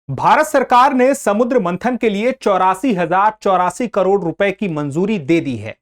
भारत सरकार ने समुद्र मंथन के लिए 84,084 करोड़ रुपए की मंजूरी दे दी है।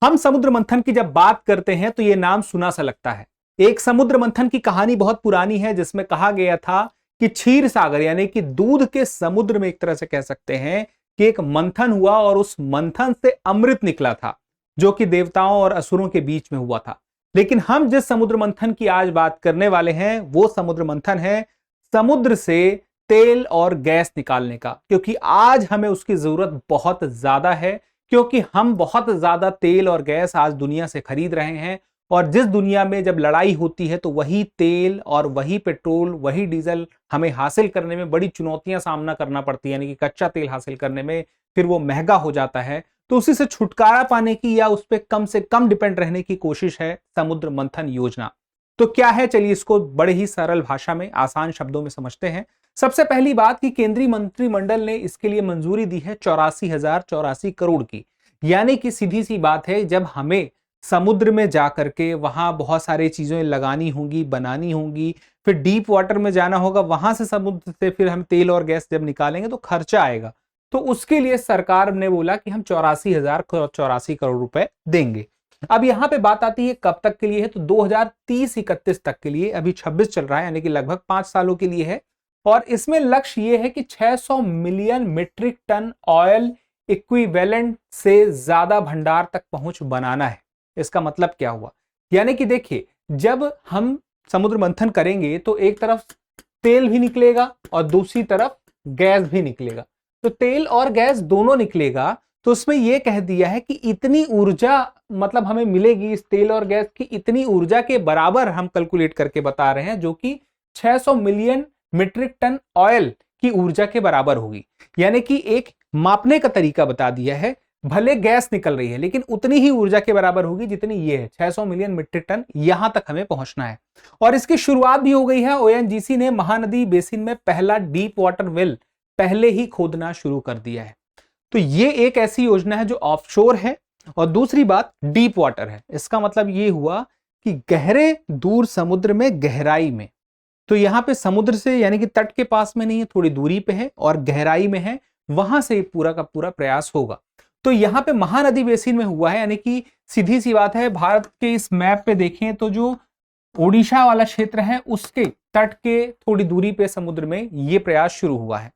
हम समुद्र मंथन की जब बात करते हैं तो यह नाम सुना सा लगता है। एक समुद्र मंथन की कहानी बहुत पुरानी है, जिसमें कहा गया था कि क्षीर सागर यानी कि दूध के समुद्र में एक तरह से कह सकते हैं कि एक मंथन हुआ और उस मंथन से अमृत निकला था, जो कि देवताओं और असुरों के बीच में हुआ था। लेकिन हम जिस समुद्र मंथन की आज बात करने वाले हैं वो समुद्र मंथन है समुद्र से तेल और गैस निकालने का, क्योंकि आज हमें उसकी जरूरत बहुत ज्यादा है। क्योंकि हम बहुत ज्यादा तेल और गैस आज दुनिया से खरीद रहे हैं, और जिस दुनिया में जब लड़ाई होती है तो वही तेल और वही पेट्रोल वही डीजल हमें हासिल करने में बड़ी चुनौतियां सामना करना पड़ती है, यानी कि कच्चा तेल हासिल करने में फिर वो महंगा हो जाता है। तो उसी से छुटकारा पाने की या उस पर कम से कम डिपेंड रहने की कोशिश है समुद्र मंथन योजना। तो क्या है, चलिए इसको बड़े ही सरल भाषा में आसान शब्दों में समझते हैं। सबसे पहली बात कि केंद्रीय मंत्रिमंडल ने इसके लिए मंजूरी दी है 84,084 करोड़ की। यानी कि सीधी सी बात है, जब हमें समुद्र में जाकर के वहां बहुत सारी चीजें लगानी होंगी, बनानी होंगी, फिर डीप वाटर में जाना होगा, वहां से समुद्र से फिर हम तेल और गैस जब निकालेंगे तो खर्चा आएगा। तो उसके लिए सरकार ने बोला कि हम 84,084 करोड़ रुपए देंगे। अब यहां पे बात आती है कब तक के लिए है, तो 2030-31 तक के लिए। अभी 26 चल रहा है, यानी कि लगभग 5 सालों के लिए है। और इसमें लक्ष्य यह है कि 600 million metric ton oil equivalent से ज्यादा भंडार तक पहुंच बनाना है। इसका मतलब क्या हुआ, यानी कि देखिए, जब हम समुद्र मंथन करेंगे तो एक तरफ तेल भी निकलेगा और दूसरी तरफ गैस भी निकलेगा। तो तेल और गैस दोनों निकलेगा, तो उसमें यह कह दिया है कि इतनी ऊर्जा मतलब हमें मिलेगी इस तेल और गैस की, इतनी ऊर्जा के बराबर हम कैलकुलेट करके बता रहे हैं, जो कि 600 मिलियन मीट्रिक टन ऑयल की ऊर्जा के बराबर होगी। यानी कि एक मापने का तरीका बता दिया है, भले गैस निकल रही है लेकिन उतनी ही ऊर्जा के बराबर होगी जितनी ये है, 600 मिलियन मीट्रिक टन। यहां तक हमें पहुंचना है। और इसकी शुरुआत भी हो गई है। ओएनजीसी ने महानदी बेसिन में पहला डीप वाटर वेल पहले ही खोदना शुरू कर दिया है। तो ये एक ऐसी योजना है जो ऑफशोर है, और दूसरी बात डीप वाटर है। इसका मतलब ये हुआ कि गहरे दूर समुद्र में गहराई में। तो यहां पे समुद्र से यानी कि तट के पास में नहीं है, थोड़ी दूरी पे है और गहराई में है, वहां से पूरा का पूरा प्रयास होगा। तो यहां पे महानदी बेसिन में हुआ है, यानी कि सीधी सी बात है, भारत के इस मैप पे देखें तो जो ओडिशा वाला क्षेत्र है उसके तट के थोड़ी दूरी पे समुद्र में ये प्रयास शुरू हुआ है।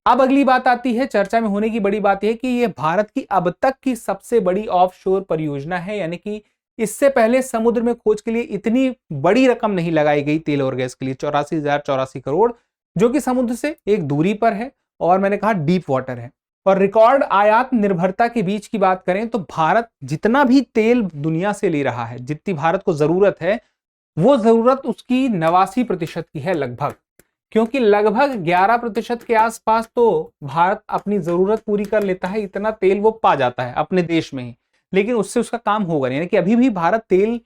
अब अगली बात आती है, चर्चा में होने की बड़ी बात यह कि यह भारत की अब तक की सबसे बड़ी ऑफशोर परियोजना है। यानी कि इससे पहले समुद्र में खोज के लिए इतनी बड़ी रकम नहीं लगाई गई तेल और गैस के लिए, 84,084 करोड़, जो कि समुद्र से एक दूरी पर है और मैंने कहा डीप वाटर है। और रिकॉर्ड आयात निर्भरता के बीच की बात करें तो भारत जितना भी तेल दुनिया से ले रहा है, जितनी भारत को जरूरत है, वो जरूरत उसकी 89% की है लगभग। क्योंकि लगभग 11% के आसपास तो भारत अपनी जरूरत पूरी कर लेता है, इतना तेल वो पा जाता है अपने देश में ही। लेकिन उससे उसका काम होगा नहीं, यानी कि अभी भी भारत तेल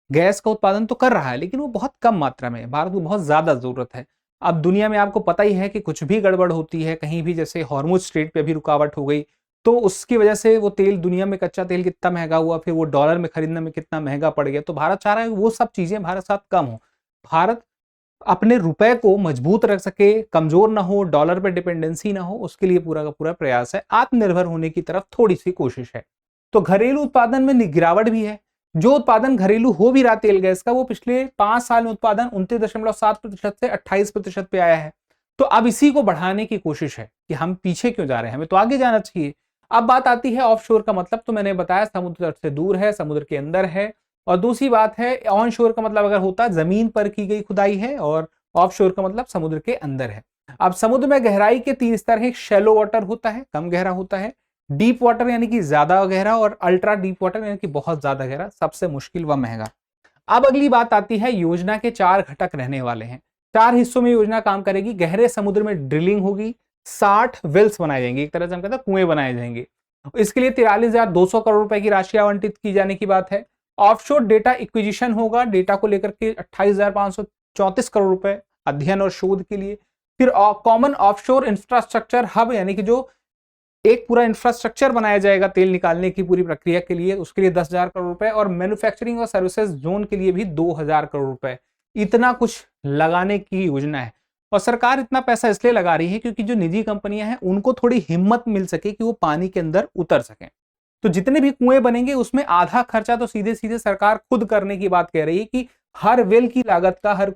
गैस का उत्पादन तो कर रहा है, लेकिन वो बहुत कम मात्रा में है। भारत को बहुत ज्यादा जरूरत है। अब दुनिया में आपको पता ही है कि कुछ भी गड़बड़ होती है कहीं भी, जैसे हॉर्मुज स्ट्रेट पे भी रुकावट हो गई, तो उसकी वजह से वो तेल दुनिया में कच्चा तेल कितना महंगा हुआ, फिर वो डॉलर में खरीदने में कितना महंगा पड़ गया। तो भारत चाह रहा है वो सब चीजें भारत साथ कम हो, भारत अपने रुपए को मजबूत रख सके, कमजोर ना हो, डॉलर पे डिपेंडेंसी ना हो, उसके लिए पूरा का पूरा प्रयास है। आत्मनिर्भर होने की तरफ थोड़ी सी कोशिश है। तो घरेलू उत्पादन में गिरावट भी है। जो उत्पादन घरेलू हो भी रहा तेल गैस का, वो पिछले 5 साल में उत्पादन 29.7% से 28% पे आया है। तो अब इसी को बढ़ाने की कोशिश है कि हम पीछे क्यों जा रहे हैं, हमें तो आगे जाना चाहिए। अब बात आती है ऑफशोर का मतलब, तो मैंने बताया समुद्र से दूर है, समुद्र के अंदर है। और दूसरी बात है ऑन शोर का मतलब अगर होता जमीन पर की गई खुदाई है, और ऑफ शोर का मतलब समुद्र के अंदर है। अब समुद्र में गहराई के 3 स्तर है। शैलो वाटर होता है, कम गहरा होता है, डीप वाटर यानी कि ज्यादा गहरा, और अल्ट्रा डीप वाटर यानी कि बहुत ज्यादा गहरा, सबसे मुश्किल व महंगा। अब अगली बात आती है, योजना के 4 घटक रहने वाले हैं। 4 हिस्सों में योजना काम करेगी। गहरे समुद्र में ड्रिलिंग होगी, 60 वेल्स बनाए जाएंगे, एक तरह से हम कहते हैं कुएं बनाए जाएंगे। इसके लिए 43,200 करोड़ रुपए की राशि आवंटित की जाने की बात है। ऑफशोर डेटा इक्विजिशन होगा, डेटा को लेकर के 28,534 करोड़ रुपए अध्ययन और शोध के लिए। फिर कॉमन ऑफशोर इंफ्रास्ट्रक्चर हब, यानी कि जो एक पूरा इंफ्रास्ट्रक्चर बनाया जाएगा तेल निकालने की पूरी प्रक्रिया के लिए, उसके लिए 10,000 करोड़ रुपए। और मैन्युफैक्चरिंग और सर्विसेज जोन के लिए भी 2,000 करोड़ रुपए। इतना कुछ लगाने की योजना है। और सरकार इतना पैसा इसलिए लगा रही है क्योंकि जो निजी कंपनियां हैं उनको थोड़ी हिम्मत मिल सके कि वो पानी के अंदर उतर सकें। तो जितने भी कुएं बनेंगे उसमें आधा खर्चा तो सीधे सीधे सरकार खुद करने की बात कह रही है कि हर वेल की लागत का हर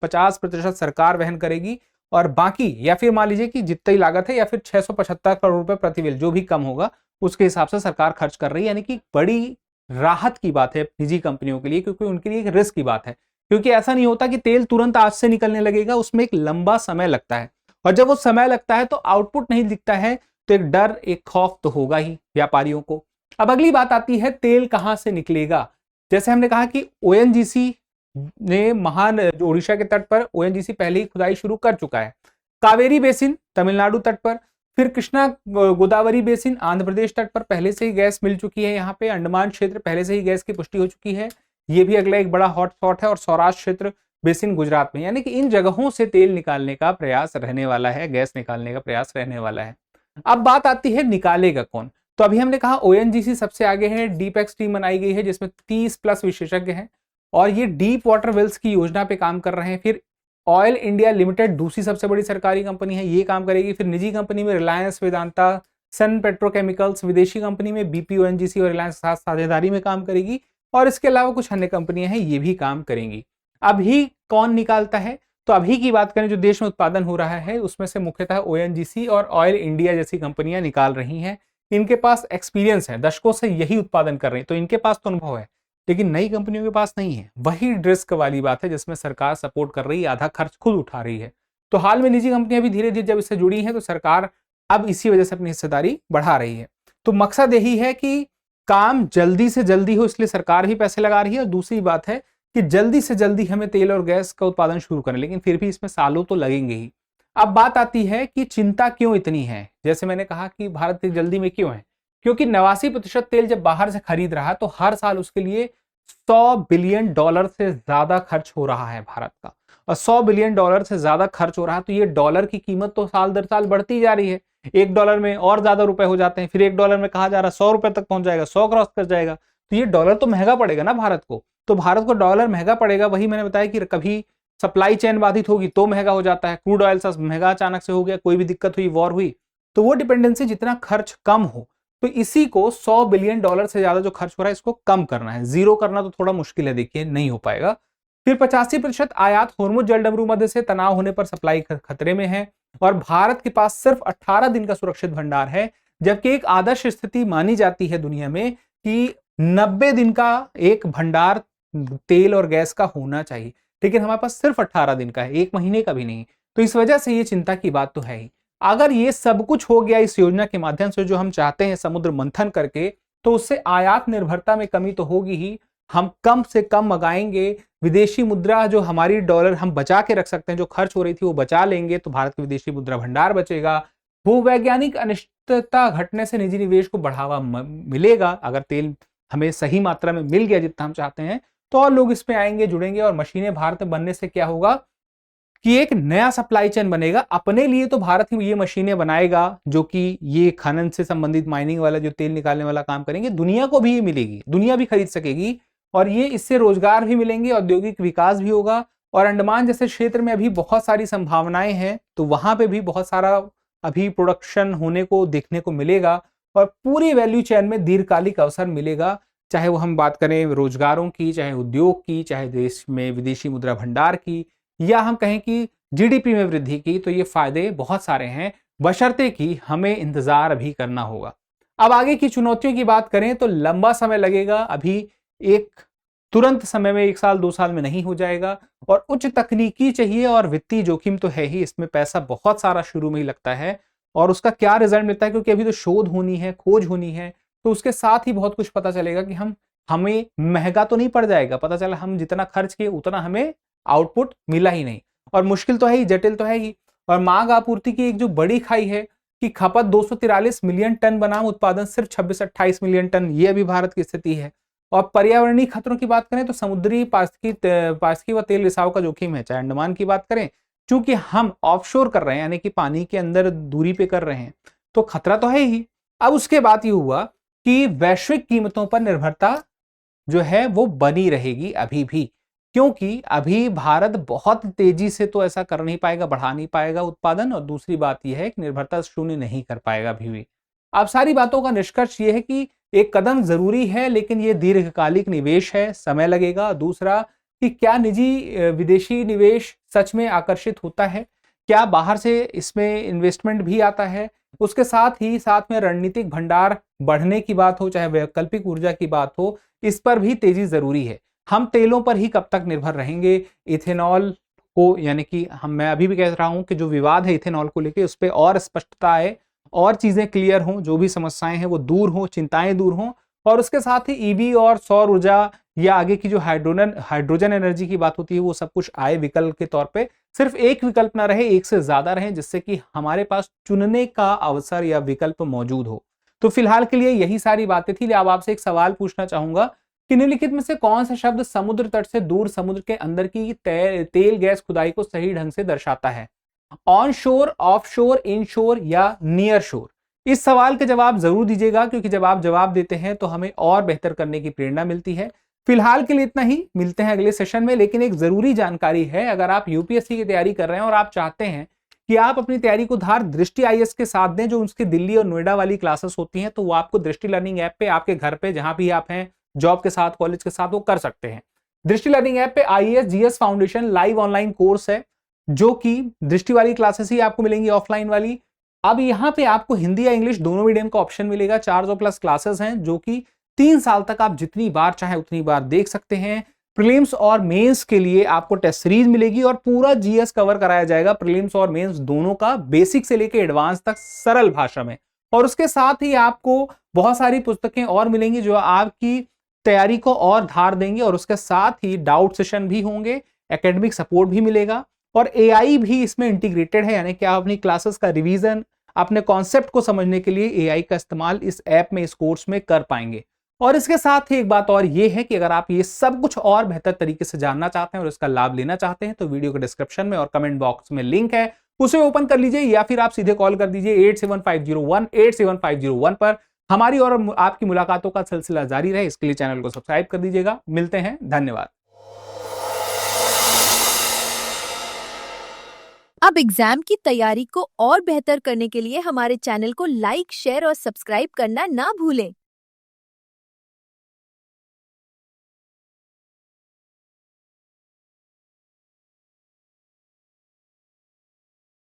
50% सरकार वहन करेगी, और बाकी या फिर मान लीजिए कि जितनी लागत है या फिर 675 करोड़ रुपए प्रति वेल जो भी कम होगा उसके हिसाब से सरकार खर्च कर रही है। यानी कि बड़ी राहत की बात है निजी कंपनियों के लिए, क्योंकि उनके लिए एक रिस्क की बात है, क्योंकि ऐसा नहीं होता कि तेल तुरंत आज से निकलने लगेगा, उसमें एक लंबा समय लगता है, और जब वो समय लगता है तो आउटपुट नहीं दिखता है तो एक डर एक खौफ तो होगा ही व्यापारियों को। अब अगली बात आती है तेल कहां से निकलेगा। जैसे हमने कहा कि ओएनजीसी ने महान ओडिशा के तट पर ओएनजीसी पहले ही खुदाई शुरू कर चुका है। कावेरी बेसिन तमिलनाडु तट पर, फिर कृष्णा गोदावरी बेसिन आंध्र प्रदेश तट पर पहले से ही गैस मिल चुकी है। यहाँ पे अंडमान क्षेत्र पहले से ही गैस की पुष्टि हो चुकी है, ये भी अगला एक बड़ा हॉट स्पॉट है, और सौराष्ट्र क्षेत्र बेसिन गुजरात में। यानी कि इन जगहों से तेल निकालने का प्रयास रहने वाला है, गैस निकालने का प्रयास रहने वाला है। अब बात आती है निकालेगा कौन। तो अभी हमने कहा ओएनजीसी सबसे आगे है, डीपेक्स टीम बनाई गई है जिसमें 30+ विशेषज्ञ हैं और ये डीप वाटर वेल्स की योजना पे काम कर रहे हैं। फिर ऑयल इंडिया लिमिटेड दूसरी सबसे बड़ी सरकारी कंपनी है, ये काम करेगी। फिर निजी कंपनी में रिलायंस, वेदांता, सन पेट्रोकेमिकल्स, विदेशी कंपनी में बीपी, ओएनजीसी और रिलायंस साथ साझेदारी में काम करेगी, और इसके अलावा कुछ अन्य कंपनियां हैं ये भी काम करेंगी। अभी कौन निकालता है, तो अभी की बात करें जो देश में उत्पादन हो रहा है उसमें से मुख्यतः ओएनजीसी और ऑयल इंडिया जैसी कंपनियां निकाल रही हैं। इनके पास एक्सपीरियंस है, दशकों से यही उत्पादन कर रही है, तो इनके पास तो अनुभव है, लेकिन नई कंपनियों के पास नहीं है। वही रिस्क वाली बात है जिसमें सरकार सपोर्ट कर रही है, आधा खर्च खुद उठा रही है। तो हाल में निजी कंपनियां भी धीरे धीरे जब इससे जुड़ी हैं तो सरकार अब इसी वजह से अपनी हिस्सेदारी बढ़ा रही है। तो मकसद यही है कि काम जल्दी से जल्दी हो, इसलिए सरकार भी पैसे लगा रही है, और दूसरी बात है कि जल्दी से जल्दी हमें तेल और गैस का उत्पादन शुरू करें, लेकिन फिर भी इसमें सालों तो लगेंगे ही। अब बात आती है कि चिंता क्यों इतनी है। जैसे मैंने कहा कि भारत इतनी जल्दी में क्यों है, क्योंकि 89% तेल जब बाहर से खरीद रहा है तो हर साल उसके लिए $100 बिलियन से ज्यादा खर्च हो रहा है भारत का, और $100 बिलियन से ज्यादा खर्च हो रहा है तो ये डॉलर की कीमत तो साल दर साल बढ़ती जा रही है। $1 में और ज्यादा रुपए हो जाते हैं, फिर $1 में कहा जा रहा है 100 रुपए तक पहुंच जाएगा, 100 क्रॉस कर जाएगा, तो ये डॉलर तो महंगा पड़ेगा ना भारत को। तो भारत को डॉलर महंगा पड़ेगा, वही मैंने बताया कि कभी सप्लाई चेन बाधित होगी तो महंगा हो जाता है। क्रूड ऑयल महंगा अचानक से हो गया, कोई भी दिक्कत हुई, वॉर हुई, तो वो डिपेंडेंसी जितना खर्च कम हो, तो इसी को $100 बिलियन से ज्यादा जो खर्च हो रहा है इसको कम करना है। जीरो करना तो थोड़ा मुश्किल है, देखिए नहीं हो पाएगा। फिर 85% आयात होर्मुज जलडमरू मध्य से तनाव होने पर सप्लाई खतरे में है, और भारत के पास सिर्फ 18 दिन का सुरक्षित भंडार है, जबकि एक आदर्श स्थिति मानी जाती है दुनिया में कि 90 दिन का एक भंडार तेल और गैस का होना चाहिए, लेकिन हमारे पास सिर्फ 18 दिन का है, 1 महीने का भी नहीं। तो इस वजह से ये चिंता की बात तो है ही। अगर ये सब कुछ हो गया इस योजना के माध्यम से जो हम चाहते हैं समुद्र मंथन करके, तो उससे आयात निर्भरता में कमी तो होगी ही, हम कम से कम मंगाएंगे, विदेशी मुद्रा जो हमारी डॉलर हम बचा के रख सकते हैं, जो खर्च हो रही थी वो बचा लेंगे, तो भारत के विदेशी मुद्रा भंडार बचेगा। भूवैज्ञानिक अनिश्चितता घटने से निजी निवेश को बढ़ावा मिलेगा। अगर तेल हमें सही मात्रा में मिल गया जितना हम चाहते हैं तो और लोग इसमें आएंगे, जुड़ेंगे, और मशीनें भारत में बनने से क्या होगा कि एक नया सप्लाई चेन बनेगा। अपने लिए तो भारत ही ये मशीनें बनाएगा जो कि ये खनन से संबंधित माइनिंग वाला जो तेल निकालने वाला काम करेंगे, दुनिया को भी ये मिलेगी, दुनिया भी खरीद सकेगी, और ये इससे रोजगार भी मिलेंगे, औद्योगिक विकास भी होगा। और अंडमान जैसे क्षेत्र में अभी बहुत सारी संभावनाएं हैं, तो वहां पे भी बहुत सारा अभी प्रोडक्शन होने को देखने को मिलेगा, और पूरी वैल्यू चेन में दीर्घकालिक अवसर मिलेगा, चाहे वो हम बात करें रोजगारों की, चाहे उद्योग की, चाहे देश में विदेशी मुद्रा भंडार की, या हम कहें कि जीडीपी में वृद्धि की। तो ये फायदे बहुत सारे हैं, बशर्ते कि हमें इंतजार अभी करना होगा। अब आगे की चुनौतियों की बात करें तो लंबा समय लगेगा, अभी एक तुरंत समय में 1 साल 2 साल में नहीं हो जाएगा, और उच्च तकनीकी चाहिए, और वित्तीय जोखिम तो है ही, इसमें पैसा बहुत सारा शुरू में ही लगता है, और उसका क्या रिजल्ट मिलता है, क्योंकि अभी तो शोध होनी है, खोज होनी है, तो उसके साथ ही बहुत कुछ पता चलेगा कि हमें महंगा तो नहीं पड़ जाएगा, पता चला हम जितना खर्च किए उतना हमें आउटपुट मिला ही नहीं, और मुश्किल तो है ही, जटिल तो है ही। और मांग आपूर्ति की एक जो बड़ी खाई है कि खपत 243 मिलियन टन बनाम उत्पादन सिर्फ 26-28 मिलियन टन, ये अभी भारत की स्थिति है। और पर्यावरणीय खतरों की बात करें तो समुद्री पारिस्थितिकी व तेल रिसाव का जोखिम है, चाहे अंडमान की बात करें, चूंकि हम ऑफशोर कर रहे हैं यानी कि पानी के अंदर दूरी पे कर रहे हैं, तो खतरा तो है ही। अब उसके बाद ये हुआ कि वैश्विक कीमतों पर निर्भरता जो है वो बनी रहेगी अभी भी, क्योंकि अभी भारत बहुत तेजी से तो ऐसा कर नहीं पाएगा, बढ़ा नहीं पाएगा उत्पादन, और दूसरी बात यह है कि निर्भरता शून्य नहीं कर पाएगा अभी भी। अब सारी बातों का निष्कर्ष ये है कि एक कदम जरूरी है, लेकिन ये दीर्घकालिक निवेश है, समय लगेगा। दूसरा कि क्या निजी विदेशी निवेश सच में आकर्षित होता है, क्या बाहर से इसमें इन्वेस्टमेंट भी आता है। उसके साथ में रणनीतिक भंडार बढ़ने की बात हो, चाहे वैकल्पिक ऊर्जा की बात हो, इस पर भी तेजी जरूरी है। हम तेलों पर ही कब तक निर्भर रहेंगे? इथेनॉल को, यानी कि मैं अभी भी कह रहा हूं कि जो विवाद है इथेनॉल को लेकर, उस पर और स्पष्टता आए, और चीजें क्लियर हों, जो भी समस्याएं हैं वो दूर हों, चिंताएं दूर हों। और उसके साथ ही ईवी और सौर ऊर्जा या आगे की जो हाइड्रोजन एनर्जी की बात होती है, वो सब कुछ आए विकल्प के तौर पे। सिर्फ एक विकल्प ना रहे, एक से ज्यादा रहे, जिससे कि हमारे पास चुनने का अवसर या विकल्प मौजूद हो। तो फिलहाल के लिए यही सारी बातें थी। अब आपसे एक सवाल पूछना चाहूंगा कि निम्नलिखित में से कौन सा शब्द समुद्र तट से दूर समुद्र के अंदर की तेल गैस खुदाई को सही ढंग से दर्शाता है? ऑन शोर, ऑफ शोर, इन शोर या नियर शोर? इस सवाल के जवाब जरूर दीजिएगा, क्योंकि जब आप जवाब देते हैं तो हमें और बेहतर करने की प्रेरणा मिलती है। फिलहाल के लिए इतना ही, मिलते हैं अगले सेशन में। लेकिन एक जरूरी जानकारी है, अगर आप यूपीएससी की तैयारी कर रहे हैं और आप चाहते हैं कि आप अपनी तैयारी को धार दृष्टि आईएएस के साथ दें, जो उसकी दिल्ली और नोएडा वाली क्लासेस होती हैं, तो वो आपको दृष्टि लर्निंग ऐप पे, आपके घर पे जहां भी आप हैं, जॉब के साथ, कॉलेज के साथ, वो कर सकते हैं। दृष्टि लर्निंग ऐप पे IAS GS foundation live online course है, जो कि दृष्टि वाली क्लासेस ही आपको मिलेंगी, ऑफलाइन वाली। अब यहाँ पे आपको हिंदी या इंग्लिश दोनों मीडियम का ऑप्शन मिलेगा। 400+ क्लासेस हैं, जो कि 3 साल तक आप जितनी बार चाहे उतनी बार देख सकते हैं। प्रीलिम्स और मेंस के लिए आपको टेस्ट सीरीज मिलेगी और पूरा जीएस कवर कराया जाएगा, प्रीलिम्स और मेंस दोनों का, बेसिक से लेकर एडवांस तक, सरल भाषा में। और उसके साथ ही आपको बहुत सारी पुस्तकें और मिलेंगी जो आपकी तैयारी को और धार देंगे। और उसके साथ ही डाउट सेशन भी होंगे, एकेडमिक सपोर्ट भी मिलेगा, और एआई भी इसमें इंटीग्रेटेड है, यानी कि आप अपनी क्लासेस का रिवीजन, अपने कॉन्सेप्ट को समझने के लिए एआई का इस्तेमाल इस ऐप में, इस कोर्स में कर पाएंगे। और इसके साथ ही एक बात और ये है कि अगर आप ये सब कुछ और बेहतर तरीके से जानना चाहते हैं और इसका लाभ लेना चाहते हैं, तो वीडियो के डिस्क्रिप्शन में और कमेंट बॉक्स में लिंक है, उसे ओपन कर लीजिए, या फिर आप सीधे कॉल कर दीजिए 8750187501 पर। हमारी और आपकी मुलाकातों का सिलसिला जारी रहे, इसके लिए चैनल को सब्सक्राइब कर दीजिएगा। मिलते हैं, धन्यवाद। अब एग्जाम की तैयारी को और बेहतर करने के लिए हमारे चैनल को लाइक, शेयर और सब्सक्राइब करना ना भूलें।